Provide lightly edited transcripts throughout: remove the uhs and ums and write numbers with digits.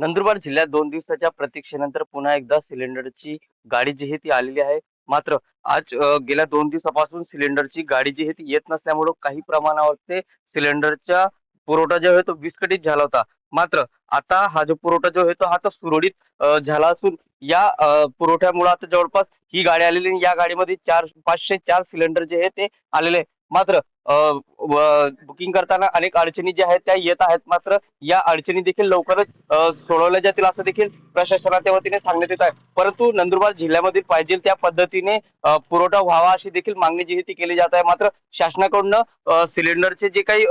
नंदुरबार जिल्ह्यात 2 दिवसाच्या प्रतीक्षेनंतर पुन्हा एकदा सिलेंडरची गाडी जी आहे ती आलेली आहे. मात्र आज गेल्या 2 दिवसापासून सिलेंडरची गाडी जी आहे ती येत नसल्यामुळं काही प्रमाणावर ते सिलेंडरचा पुरवठा जो आहे तो विस्कळीत झाला होता. मात्र आता हा जो पुरवठा जो आहे तो आता सुरळीत झाला असून या पुरवठ्यामुळे आता जवळपास ही गाडी आलेली आणि या गाडीमध्ये 504 सिलेंडर जे आहे ते आलेले आहे. मात्र बुकिंग करताना अनेक अडचणी ज्या आहेत त्या येत आहेत. मात्र या अडचणी देखील लवकरच सोडवल्या जातील असं देखील प्रशासनाच्या वतीने सांगण्यात येत आहे. परंतु नंदुरबार जिल्ह्यामध्ये पाहिजे त्या पद्धतीने पुरवठा व्हावा अशी देखील मागणी जी आहे ती केली जात आहे. मात्र शासनाकडून सिलेंडरचे जे काही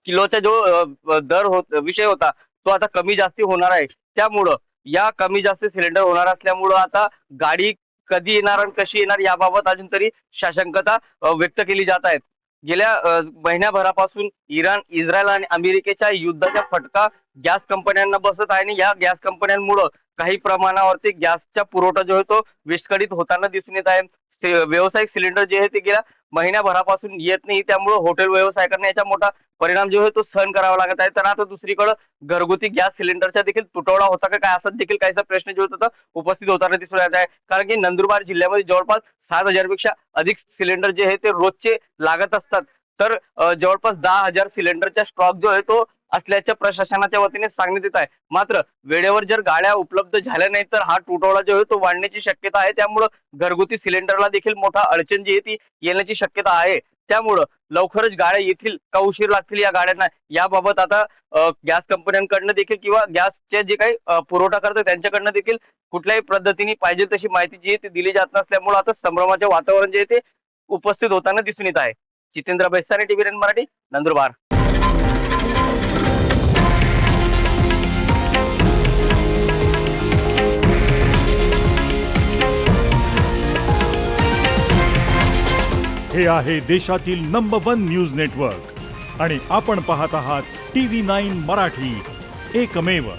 किलोचा जो विषय होता तो आता कमी जास्ती होणार आहे. त्यामुळं या कमी जास्त सिलेंडर होणार असल्यामुळं आता गाडी कधी येणार आणि कशी येणार याबाबत अजून तरी साशंकता व्यक्त केली जात आहेत. गेल्या महिन्याभरापासून इराण, इस्रायल आणि अमेरिकेच्या युद्धाचा फटका गॅस कंपन्यांना बसत आहे आणि या गॅस कंपन्यांमुळे काही प्रमाणावरती गॅसचा पुरवठा जो आहे तो विस्कळीत होताना दिसून येत आहे. व्यावसायिक सिलेंडर जे आहे ते गेल्या महिन्याभरापासून येत नाही, त्यामुळे हॉटेल व्यावसायिकांना याचा मोठा परिणाम जो आहे तो सहन करावा लागत आहे. तर आता दुसरीकडे घरगुती गॅस सिलेंडरचा देखील तुटवडा होता का काय असा देखील काहीसा प्रश्न जो होता उपस्थित होताना दिसून येत आहे. कारण की नंदुरबार जिल्ह्यामध्ये जवळपास 7,000 पेक्षा अधिक सिलेंडर जे आहे ते रोजचे लागत असतात. तर जवळपास 10,000 सिलेंडरचा स्टॉक जो आहे तो असल्याच्या प्रशासनाच्या वतीने सांगण्यात येत आहे. मात्र वेळेवर जर गाड्या उपलब्ध झाल्या नाही तर हा तुटवडा जो आहे तो वाढण्याची शक्यता आहे. त्यामुळं घरगुती सिलेंडरला देखील मोठा अडचण जी आहे ती येण्याची शक्यता आहे. त्यामुळं लवकरच गाड्या येतील का उशीर लागतील या गाड्यांना याबाबत आता गॅस कंपन्यांकडनं देखील किंवा गॅसचे जे काही पुरवठा करतात त्यांच्याकडनं देखील कुठल्याही पद्धतीने पाहिजे तशी माहिती जी आहे ती दिली जात नसल्यामुळे आता संभ्रमाचे वातावरण जे आहे ते उपस्थित होताना दिसून येत आहे. जितेंद्र बैसारे, टीव्ही मराठी, नंदुरबार. हे आहे देशातील नंबर 1 न्यूज नेटवर्क आणि आपण पाहत आहात TV9 मराठी, एकमेव.